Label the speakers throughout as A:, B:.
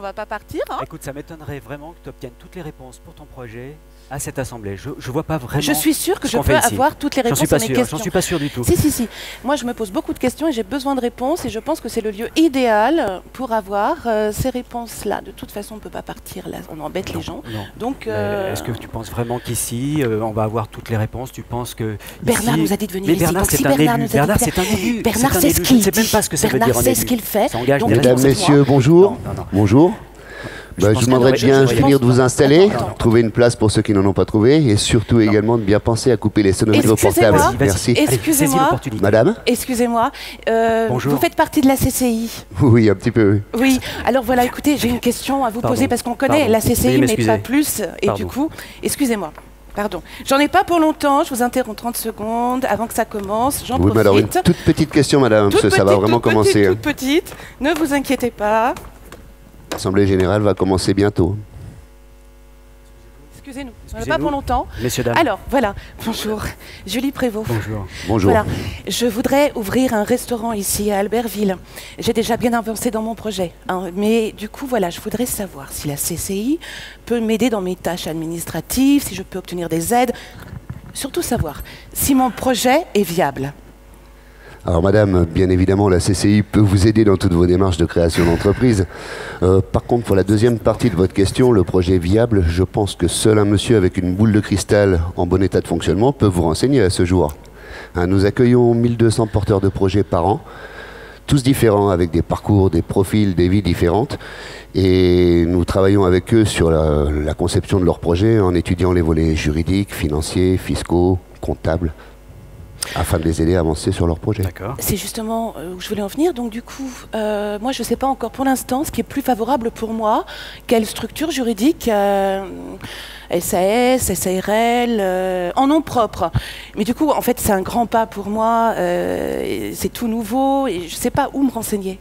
A: On va pas partir, hein?
B: Écoute, ça m'étonnerait vraiment que tu obtiennes toutes les réponses pour ton projet à cette assemblée. Je vois pas vraiment.
A: Je suis sûre que je peux avoir toutes les réponses à mes questions.
B: J'en suis pas sûr du tout.
A: Si. Moi, je me pose beaucoup de questions et j'ai besoin de réponses et je pense que c'est le lieu idéal pour avoir ces réponses-là. De toute façon, on ne peut pas partir là, on embête les gens.
B: Non.
A: Donc,
B: est-ce que tu penses vraiment qu'ici, on va avoir toutes les réponses? Tu penses que
A: Bernard nous a dit de venir ici.
B: Bernard, c'est un élu. Bernard, c'est un élu.
A: Bernard sait ce qu'il dit.
B: Je ne sais même pas ce que ça veut dire.
A: Bernard sait ce qu'il fait.
C: Mesdames, messieurs, bonjour. Bonjour. Je vous demanderai de bien finir de vous installer, trouver une place pour ceux qui n'en ont pas trouvé et surtout également de bien penser à couper les sonneries de vos portables. Merci.
A: Excusez-moi.
C: Madame.
A: Excusez-moi. Vous faites partie de la CCI?
C: Oui, un petit peu.
A: Oui. Alors voilà, écoutez, j'ai une question à vous poser parce qu'on connaît la CCI, mais pas plus. Et du coup, excusez-moi. Pardon. J'en ai pas pour longtemps, je vous interromps 30 secondes avant que ça commence. J'en profite.
C: Alors une toute petite question, madame, parce que ça va vraiment commencer.
A: Toute petite, ne vous inquiétez pas.
C: L'Assemblée générale va commencer bientôt.
A: Excusez-nous, on n'a pas pour longtemps.
B: Messieurs, dames.
A: Alors, voilà, bonjour, Julie Prévost.
B: Bonjour.
C: Bonjour.
A: Voilà, je voudrais ouvrir un restaurant ici à Albertville. J'ai déjà bien avancé dans mon projet. Hein, mais du coup, voilà, je voudrais savoir si la CCI peut m'aider dans mes tâches administratives, si je peux obtenir des aides. Surtout savoir si mon projet est viable.
C: Alors madame, bien évidemment, la CCI peut vous aider dans toutes vos démarches de création d'entreprise. Par contre, pour la deuxième partie de votre question, le projet viable, je pense que seul un monsieur avec une boule de cristal en bon état de fonctionnement peut vous renseigner à ce jour. Nous accueillons 1200 porteurs de projets par an, tous différents, avec des parcours, des profils, des vies différentes. Et nous travaillons avec eux sur la conception de leurs projets en étudiant les volets juridiques, financiers, fiscaux, comptables, afin de les aider à avancer sur leur projet.
A: C'est justement où je voulais en venir. Donc du coup, moi je ne sais pas encore pour l'instant ce qui est plus favorable pour moi. Quelle structure juridique, SAS, SARL, en nom propre. Mais du coup, en fait, c'est un grand pas pour moi. C'est tout nouveau et je ne sais pas où me renseigner.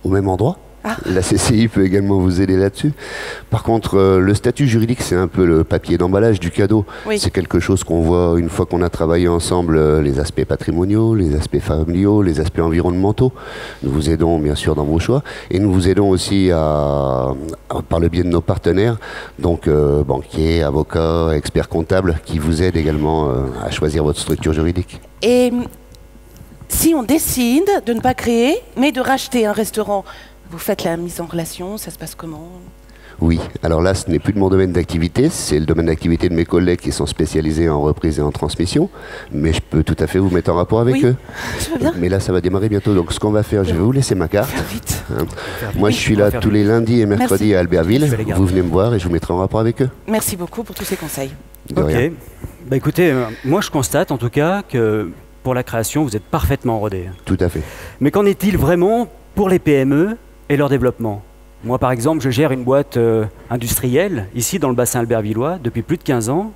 C: Au même endroit ? La CCI peut également vous aider là-dessus. Par contre, le statut juridique, c'est un peu le papier d'emballage du cadeau. Oui. C'est quelque chose qu'on voit une fois qu'on a travaillé ensemble, les aspects patrimoniaux, les aspects familiaux, les aspects environnementaux. Nous vous aidons bien sûr dans vos choix et nous vous aidons aussi par le biais de nos partenaires, donc banquiers, avocats, experts comptables, qui vous aident également à choisir votre structure juridique.
A: Et si on décide de ne pas créer, mais de racheter un restaurant, vous faites la mise en relation, ça se passe comment?
C: Oui, alors là, ce n'est plus de mon domaine d'activité, c'est le domaine d'activité de mes collègues qui sont spécialisés en reprise et en transmission, mais je peux tout à fait vous mettre en rapport avec eux.
A: Bien.
C: Mais là, ça va démarrer bientôt, donc ce qu'on va faire, je vais vous laisser ma carte.
A: Vite.
C: Moi, je suis là tous les lundis et mercredis à Albertville, vous venez me voir et je vous mettrai en rapport avec eux.
A: Merci beaucoup pour tous ces conseils.
C: De rien.
B: Bah, écoutez, moi je constate en tout cas que pour la création, vous êtes parfaitement rodé.
C: Tout à fait.
B: Mais qu'en est-il vraiment pour les PME et leur développement? Moi, par exemple, je gère une boîte industrielle, ici dans le bassin albertvillois, depuis plus de 15 ans.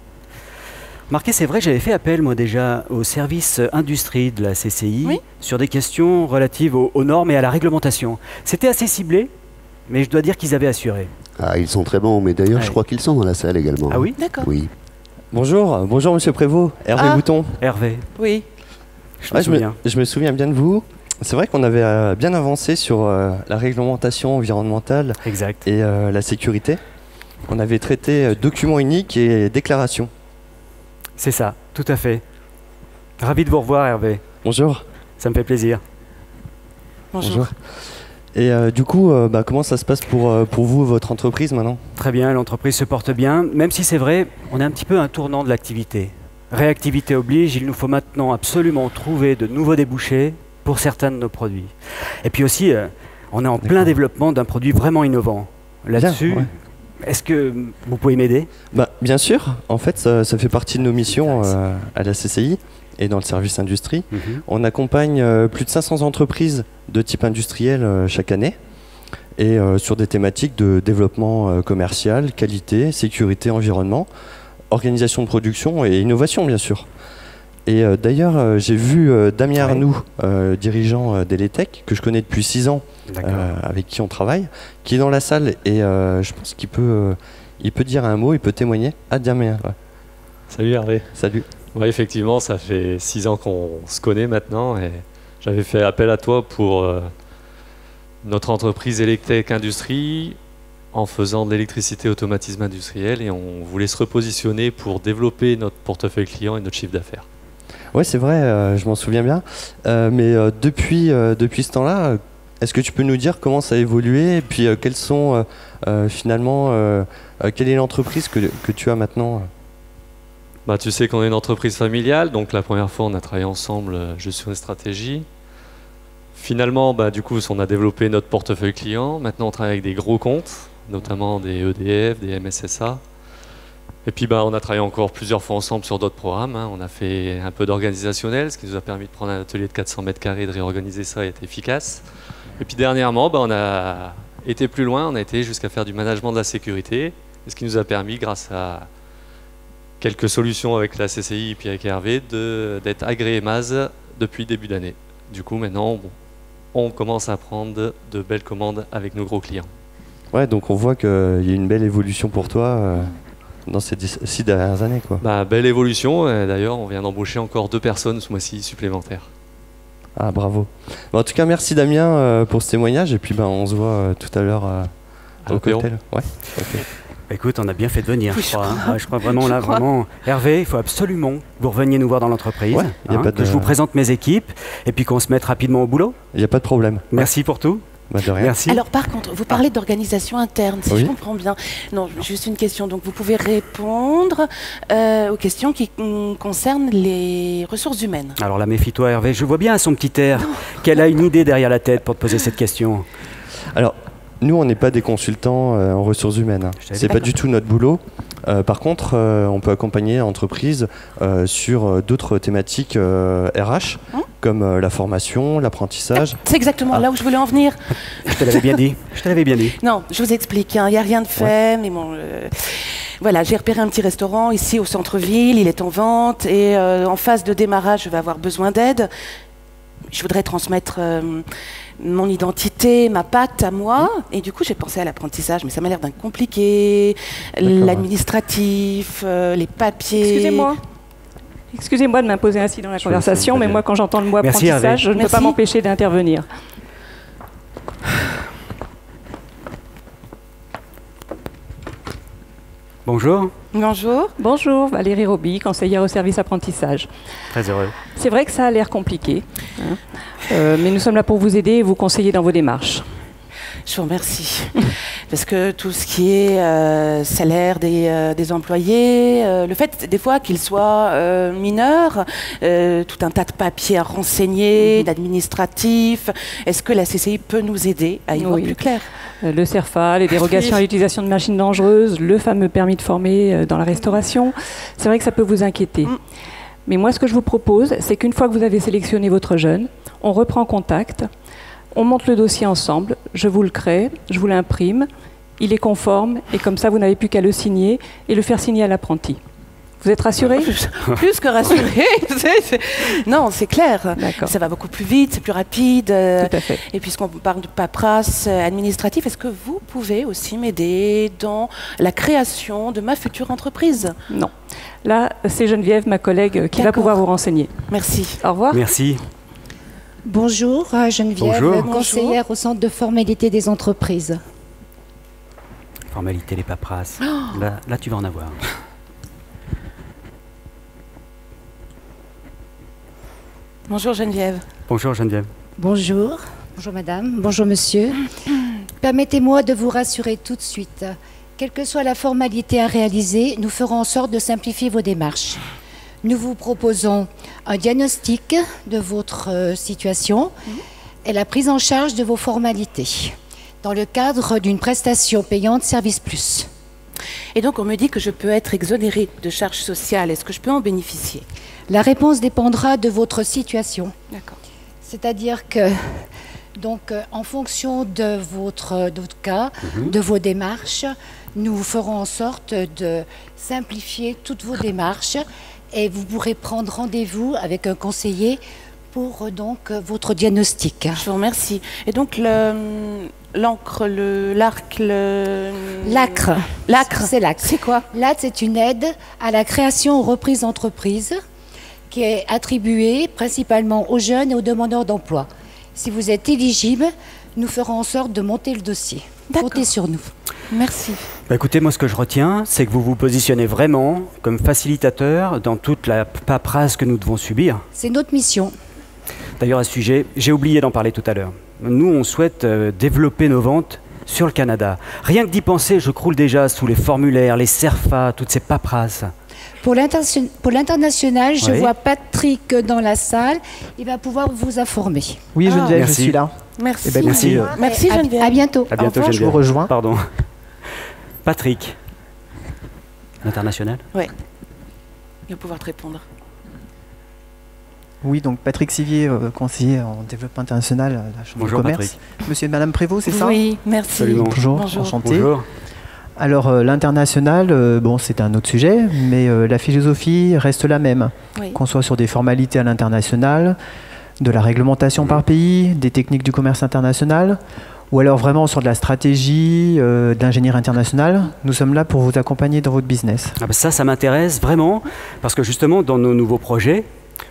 B: Marquez, c'est vrai que j'avais fait appel, moi, déjà, au service industrie de la CCI sur des questions relatives aux normes et à la réglementation. C'était assez ciblé, mais je dois dire qu'ils avaient assuré.
C: Ah, ils sont très bons, mais d'ailleurs, je crois qu'ils sont dans la salle également.
B: Ah oui?
A: D'accord.
C: Oui.
D: Bonjour, bonjour Monsieur Prévost, Hervé Bouton.
B: Hervé.
A: Oui.
D: Je me souviens bien de vous. C'est vrai qu'on avait bien avancé sur la réglementation environnementale et la sécurité. On avait traité documents uniques et déclarations.
B: C'est ça, tout à fait. Ravi de vous revoir, Hervé.
D: Bonjour.
B: Ça me fait plaisir.
A: Bonjour.
D: Et du coup, comment ça se passe pour vous, votre entreprise maintenant?
B: Très bien, l'entreprise se porte bien, même si c'est vrai, on est un petit peu un tournant de l'activité. Réactivité oblige, il nous faut maintenant absolument trouver de nouveaux débouchés pour certains de nos produits. Et puis aussi, on est en plein développement d'un produit vraiment innovant. Là-dessus, est-ce que vous pouvez m'aider?
D: Bien sûr, en fait, ça fait partie de nos missions à la CCI et dans le service industrie. On accompagne plus de 500 entreprises de type industriel chaque année et sur des thématiques de développement commercial, qualité, sécurité, environnement, organisation de production et innovation, bien sûr. Et d'ailleurs, j'ai vu Damien Arnoux, dirigeant d'Eletec, que je connais depuis 6 ans, avec qui on travaille, qui est dans la salle et je pense qu'il peut dire un mot, il peut témoigner. Ah, Damien.
E: Salut Hervé.
D: Salut.
E: Oui, effectivement, ça fait 6 ans qu'on se connaît maintenant et j'avais fait appel à toi pour notre entreprise Eletec Industrie en faisant de l'électricité automatisme industriel et on voulait se repositionner pour développer notre portefeuille client et notre chiffre d'affaires.
D: Ouais, c'est vrai, je m'en souviens bien. Mais depuis ce temps-là, est-ce que tu peux nous dire comment ça a évolué et puis quelles sont finalement, quelle est l'entreprise que tu as maintenant?
E: Bah, tu sais qu'on est une entreprise familiale, donc la première fois on a travaillé ensemble juste sur une stratégie. Finalement, bah, du coup, on a développé notre portefeuille client. Maintenant, on travaille avec des gros comptes, notamment des EDF, des MSSA. Et puis, bah, on a travaillé encore plusieurs fois ensemble sur d'autres programmes. Hein. On a fait un peu d'organisationnel, ce qui nous a permis de prendre un atelier de 400 mètres carrés, de réorganiser ça et être efficace. Et puis, dernièrement, bah, on a été plus loin. On a été jusqu'à faire du management de la sécurité, ce qui nous a permis, grâce à quelques solutions avec la CCI et puis avec Hervé, d'être agréé MAS depuis début d'année. Du coup, maintenant, on commence à prendre de belles commandes avec nos gros clients.
D: Ouais, donc on voit qu'il y a une belle évolution pour toi dans ces 6 dernières années, quoi.
E: Bah, belle évolution. D'ailleurs, on vient d'embaucher encore 2 personnes ce mois-ci supplémentaires.
D: Ah, bravo. En tout cas, merci Damien pour ce témoignage. Et puis, on se voit tout à l'heure au cocktail. Ouais, okay.
B: Écoute, on a bien fait de venir,
A: oui,
B: je crois. Hein. Ouais, je crois vraiment, là, vraiment. Hervé, il faut absolument que vous reveniez nous voir dans l'entreprise,
D: ouais,
B: que je vous présente mes équipes, et puis qu'on se mette rapidement au boulot.
D: Il n'y a pas de problème.
B: Merci pour tout.
D: Bah, de rien.
B: Merci.
A: Alors par contre, vous parlez d'organisation interne, si je comprends bien. Non, juste une question. Donc vous pouvez répondre aux questions qui concernent les ressources humaines.
B: Alors là, méfie-toi Hervé, je vois bien à son petit air qu'elle a une idée derrière la tête pour te poser cette question.
D: Alors, nous, on n'est pas des consultants en ressources humaines. Hein. C'est pas du tout notre boulot. Par contre, on peut accompagner l'entreprise sur d'autres thématiques RH, comme la formation, l'apprentissage.
A: C'est exactement là où je voulais en venir.
B: Je te l'avais bien dit. Je te l'avais bien dit.
A: Non, je vous explique. Il n'y a rien de fait, mais bon... Voilà, j'ai repéré un petit restaurant ici au centre-ville. Il est en vente et en phase de démarrage, je vais avoir besoin d'aide. Je voudrais transmettre mon identité, ma patte à moi. Et du coup, j'ai pensé à l'apprentissage, mais ça m'a l'air d'un compliqué. L'administratif, les papiers...
F: Excusez-moi de m'imposer ainsi dans la conversation, mais moi, quand j'entends le mot apprentissage, je ne peux pas m'empêcher d'intervenir.
B: Bonjour.
A: Bonjour.
F: Bonjour, Valérie Roby, conseillère au service apprentissage.
B: Très heureux.
F: C'est vrai que ça a l'air compliqué, hein, mais nous sommes là pour vous aider et vous conseiller dans vos démarches.
A: Je vous remercie. Parce que tout ce qui est salaire des employés, le fait des fois qu'ils soient mineurs, tout un tas de papiers à renseigner, d'administratifs, est-ce que la CCI peut nous aider à y voir plus clair?
F: Le CERFA, les dérogations à l'utilisation de machines dangereuses, le fameux permis de former dans la restauration, c'est vrai que ça peut vous inquiéter. Mais moi, ce que je vous propose, c'est qu'une fois que vous avez sélectionné votre jeune, on reprend contact, on monte le dossier ensemble, je vous le crée, je vous l'imprime, il est conforme, et comme ça, vous n'avez plus qu'à le signer et le faire signer à l'apprenti. Vous êtes rassuré?
A: Plus que rassuré. Non, c'est clair. Ça va beaucoup plus vite, c'est plus rapide.
F: Tout à fait.
A: Et puisqu'on parle de paperasse administrative, est-ce que vous pouvez aussi m'aider dans la création de ma future entreprise?
F: Non. Là, c'est Geneviève, ma collègue, qui va pouvoir vous renseigner.
A: Merci.
F: Au revoir.
B: Merci.
G: Bonjour, Geneviève,
B: Bonjour.
G: conseillère au centre de formalité des entreprises.
B: Formalité, les paperasses. Là, tu vas en avoir.
A: Bonjour Geneviève.
B: Bonjour Geneviève.
G: Bonjour. Bonjour madame. Bonjour monsieur. Permettez-moi de vous rassurer tout de suite. Quelle que soit la formalité à réaliser, nous ferons en sorte de simplifier vos démarches. Nous vous proposons un diagnostic de votre situation et la prise en charge de vos formalités dans le cadre d'une prestation payante Service Plus.
A: Et donc on me dit que je peux être exonérée de charges sociales. Est-ce que je peux en bénéficier?
G: La réponse dépendra de votre situation.
A: D'accord.
G: C'est-à-dire que, donc, en fonction de votre cas, de vos démarches, nous ferons en sorte de simplifier toutes vos démarches et vous pourrez prendre rendez-vous avec un conseiller pour donc votre diagnostic.
A: Je vous remercie. Et donc l'ACRE,
G: c'est l'ACRE.
A: C'est quoi?
G: L'ACRE, c'est une aide à la création ou reprise d'entreprise qui est attribuée principalement aux jeunes et aux demandeurs d'emploi. Si vous êtes éligible, nous ferons en sorte de monter le dossier. Comptez sur nous.
A: Merci.
B: Bah, écoutez, moi ce que je retiens, c'est que vous vous positionnez vraiment comme facilitateur dans toute la paperasse que nous devons subir.
G: C'est notre mission.
B: D'ailleurs, à ce sujet, j'ai oublié d'en parler tout à l'heure. Nous, on souhaite développer nos ventes sur le Canada. Rien que d'y penser, je croule déjà sous les formulaires, les CERFA, toutes ces paperasses.
G: Pour l'international, je
B: Oui.
G: vois Patrick dans la salle. Il va pouvoir vous informer.
H: Oui, Geneviève, je
B: Merci.
H: suis là.
A: Merci.
H: Eh ben, merci.
A: Merci Geneviève.
G: À bientôt.
B: À bientôt,
A: revoir.
H: Je vous
B: Geneviève.
H: rejoins.
B: Pardon. Patrick. International.
A: Il va pouvoir te répondre.
H: Oui, donc Patrick Sivier, conseiller en développement international à la Chambre
B: Bonjour,
H: de commerce.
B: Patrick.
H: Monsieur et Madame Prévost, c'est ça?
A: Oui, merci.
B: Absolument.
H: Bonjour,
A: Bonjour.
H: enchanté.
B: Bonjour.
H: Alors, l'international, bon, c'est un autre sujet, mais la philosophie reste la même.
A: Oui.
H: Qu'on soit sur des formalités à l'international, de la réglementation par pays, des techniques du commerce international, ou alors vraiment sur de la stratégie, d'ingénierie internationale, nous sommes là pour vous accompagner dans votre business.
B: Ah bah ça m'intéresse vraiment, parce que justement, dans nos nouveaux projets,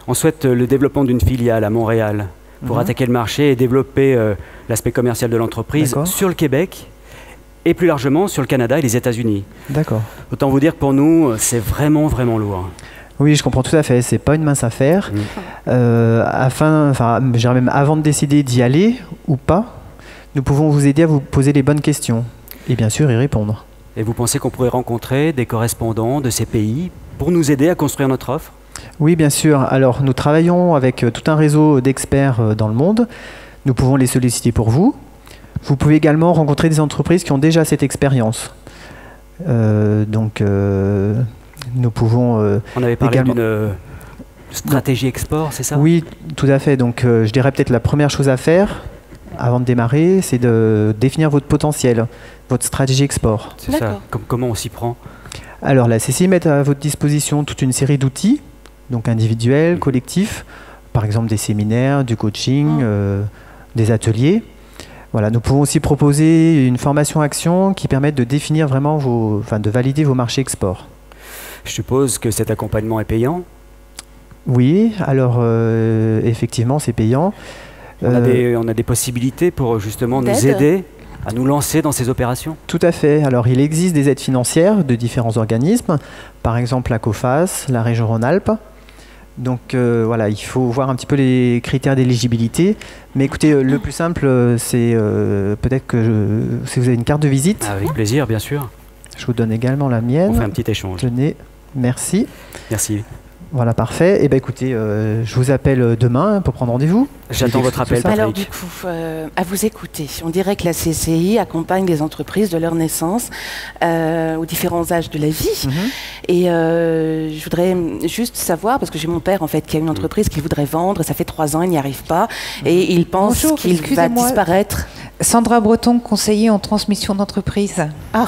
B: on souhaite le développement d'une filiale à Montréal pour attaquer le marché et développer l'aspect commercial de l'entreprise
H: D'accord.
B: sur le Québec et plus largement sur le Canada et les États-Unis.
H: D'accord.
B: Autant vous dire que pour nous, c'est vraiment, vraiment lourd.
H: Oui, je comprends tout à fait. C'est pas une mince affaire. Je dirais même avant de décider d'y aller ou pas, nous pouvons vous aider à vous poser les bonnes questions et bien sûr y répondre.
B: Et vous pensez qu'on pourrait rencontrer des correspondants de ces pays pour nous aider à construire notre offre?
H: Oui, bien sûr. Alors, nous travaillons avec tout un réseau d'experts dans le monde. Nous pouvons les solliciter pour vous. Vous pouvez également rencontrer des entreprises qui ont déjà cette expérience. Nous pouvons
B: On avait parlé
H: également-
B: d'une stratégie export, c'est ça?
H: Oui, tout à fait. Donc, je dirais peut-être la première chose à faire avant de démarrer, c'est de définir votre potentiel, votre stratégie export.
B: C'est ça.
A: D'accord.
B: Comment on s'y prend?
H: Alors, la CCI met à votre disposition toute une série d'outils, donc individuels, collectifs, par exemple des séminaires, du coaching, des ateliers. Voilà, nous pouvons aussi proposer une formation action qui permette de définir vraiment de valider vos marchés export.
B: Je suppose que cet accompagnement est payant.
H: Oui, alors effectivement, c'est payant.
B: On a des possibilités pour justement nous
A: D'aide.
B: aider à nous lancer dans ces opérations.
H: Tout à fait. Alors, il existe des aides financières de différents organismes, par exemple la COFAS, la région Rhône-Alpes. Donc voilà, il faut voir un petit peu les critères d'éligibilité. Mais écoutez, le plus simple, c'est peut-être que si vous avez une carte de visite,
B: Avec plaisir, bien sûr.
H: je vous donne également la
B: On fait un
H: mienne.
B: petit échange.
H: Tenez, merci.
B: Merci.
H: Voilà, parfait. Et bien écoutez, je vous appelle demain pour prendre rendez-vous.
B: J'attends votre appel,
H: Ça.
A: Alors du
B: Patrick.
A: coup, à vous écouter, on dirait que la CCI accompagne les entreprises de leur naissance aux différents âges de la vie. Et je voudrais juste savoir, parce que j'ai mon père en fait qui a une entreprise qu'il voudrait vendre, et ça fait 3 ans, il n'y arrive pas, et il pense
I: Bonjour,
A: qu'il va
I: excusez-moi.
A: disparaître.
I: Sandra Breton, conseiller en transmission d'entreprise.
A: Ah,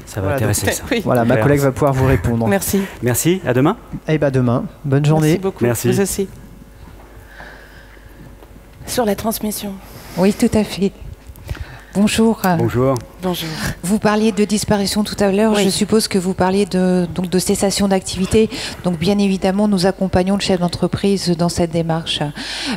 B: Ça va
H: Voilà,
B: intéresser ça.
A: oui.
H: Voilà, ma
B: Super.
H: collègue va pouvoir vous répondre.
A: Merci.
B: Merci, à demain.
H: Et bien demain, bonne journée.
A: Merci beaucoup.
B: Merci.
A: Vous aussi. Sur la transmission.
I: Oui, tout à fait. Bonjour.
B: Bonjour.
A: Bonjour.
I: Vous parliez de disparition tout à l'heure.
A: Oui.
I: Je suppose que vous parliez donc de cessation d'activité. Donc, bien évidemment, nous accompagnons le chef d'entreprise dans cette démarche.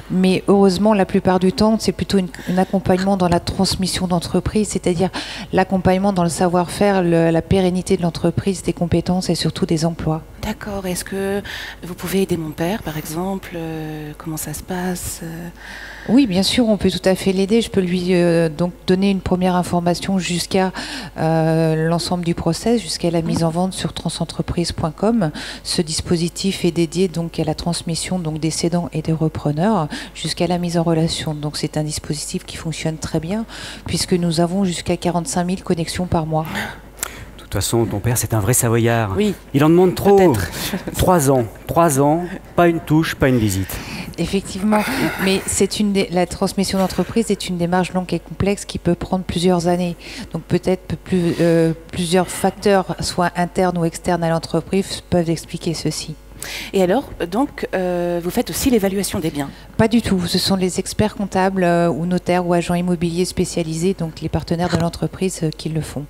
I: Mais heureusement, la plupart du temps, c'est plutôt un accompagnement dans la transmission d'entreprise, c'est-à-dire l'accompagnement dans le savoir-faire, la pérennité de l'entreprise, des compétences et surtout des emplois.
A: D'accord. Est-ce que vous pouvez aider mon père, par exemple Comment ça se passe
I: Oui, bien sûr, on peut tout à fait l'aider. Je peux lui donc donner une première information jusqu'à l'ensemble du process, jusqu'à la mise en vente sur transentreprise.com. Ce dispositif est dédié donc à la transmission donc des cédants et des repreneurs jusqu'à la mise en relation. Donc c'est un dispositif qui fonctionne très bien puisque nous avons jusqu'à 45 000 connexions par mois.
B: De toute façon, ton père, c'est un vrai savoyard.
A: Oui.
B: Il en demande trop.
A: Peut-être.
B: 3 ans. 3 ans, pas une touche, pas une visite.
I: Effectivement, mais la transmission d'entreprise est une démarche longue et complexe qui peut prendre plusieurs années. Donc peut-être plusieurs facteurs, soit internes ou externes à l'entreprise, peuvent expliquer ceci.
A: Et alors, donc, vous faites aussi l'évaluation des biens.
I: Pas du tout. Ce sont les experts comptables ou notaires ou agents immobiliers spécialisés, donc les partenaires de l'entreprise qui le font.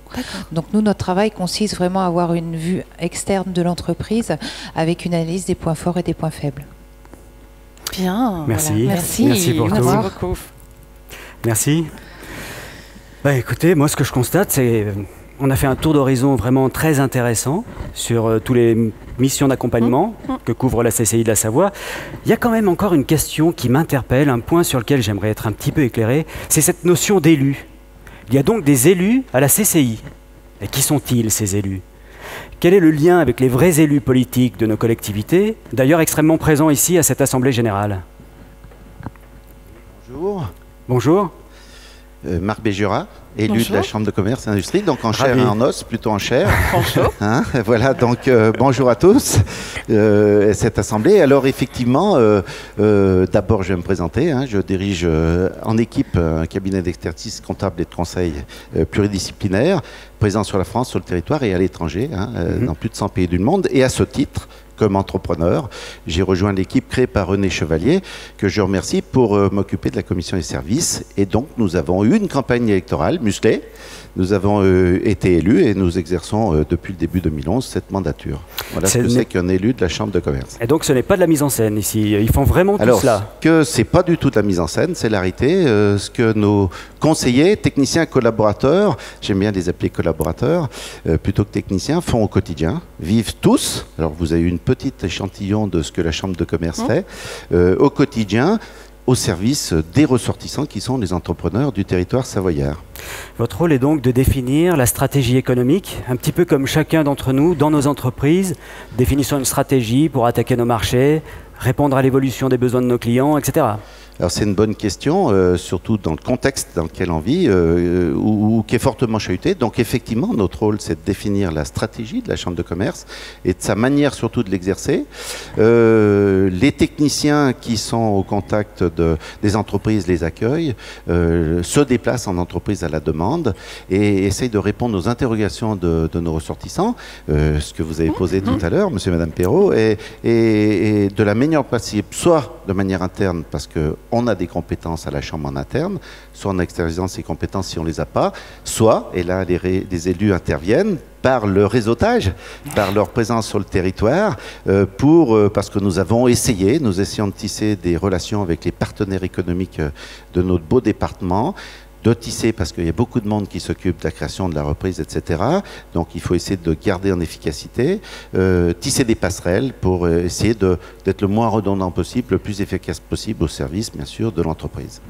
I: Donc nous, notre travail consiste vraiment à avoir une vue externe de l'entreprise avec une analyse des points forts et des points faibles.
A: Bien.
B: Merci.
A: Voilà. Merci.
B: Merci pour tout.
A: beaucoup.
B: Merci. Bah écoutez, moi ce que je constate, c'est on a fait un tour d'horizon vraiment très intéressant sur tous les missions d'accompagnement que couvre la CCI de la Savoie. Il y a quand même encore une question qui m'interpelle, un point sur lequel j'aimerais être un petit peu éclairé, c'est cette notion d'élu. Il y a donc des élus à la CCI. Et qui sont-ils, ces élus? Quel est le lien avec les vrais élus politiques de nos collectivités, d'ailleurs extrêmement présents ici à cette Assemblée générale?
J: Bonjour.
B: Bonjour.
J: Marc Béjura, élu
A: Bonjour.
J: de la Chambre de commerce et industrie, donc en chair
B: Ravi.
J: et en os, plutôt en chair.
A: Bonjour.
J: Hein, voilà, donc bonjour à tous, cette assemblée. Alors effectivement, d'abord je vais me présenter, hein, je dirige en équipe un cabinet d'expertise comptable et de conseil pluridisciplinaire, présent sur la France, sur le territoire et à l'étranger, hein, dans plus de 100 pays du monde. Et à ce titre, comme entrepreneur, j'ai rejoint l'équipe créée par René Chevalier, que je remercie pour m'occuper de la commission des services. Et donc, nous avons eu une campagne électorale musclée. Nous avons été élus et nous exerçons depuis le début 2011 cette mandature. Voilà ce que c'est qu'un élu de la Chambre de commerce.
B: Et donc, ce n'est pas de la mise en scène ici. Ils font vraiment tout cela.
J: Alors, que c'est pas du tout de la mise en scène, c'est l'arité. Ce que nos conseillers, techniciens, collaborateurs, j'aime bien les appeler collaborateurs, plutôt que techniciens, font au quotidien, vivent tous. Alors, vous avez eu une petite échantillon de ce que la Chambre de commerce fait au quotidien, au service des ressortissants qui sont les entrepreneurs du territoire savoyard.
B: Votre rôle est donc de définir la stratégie économique, un petit peu comme chacun d'entre nous, dans nos entreprises, définissant une stratégie pour attaquer nos marchés, répondre à l'évolution des besoins de nos clients, etc.
J: Alors c'est une bonne question, surtout dans le contexte dans lequel on vit, qui est fortement chahuté. Donc effectivement, notre rôle, c'est de définir la stratégie de la Chambre de commerce et de sa manière surtout de l'exercer. Les techniciens qui sont au contact des entreprises les accueillent, se déplacent en entreprise à la demande et essayent de répondre aux interrogations de nos ressortissants, ce que vous avez posé tout à l'heure, monsieur et madame Perrault, et de la meilleure possible, soit de manière interne, parce qu'on a des compétences à la Chambre en interne, soit en extériorisant ces compétences si on ne les a pas, soit, et là les élus interviennent, par le réseautage, par leur présence sur le territoire, parce que nous essayons de tisser des relations avec les partenaires économiques de notre beau département, de tisser, parce qu'il y a beaucoup de monde qui s'occupe de la création, de la reprise, etc. Donc il faut essayer de garder en efficacité, tisser des passerelles pour essayer d'être le moins redondant possible, le plus efficace possible au service, bien sûr, de l'entreprise.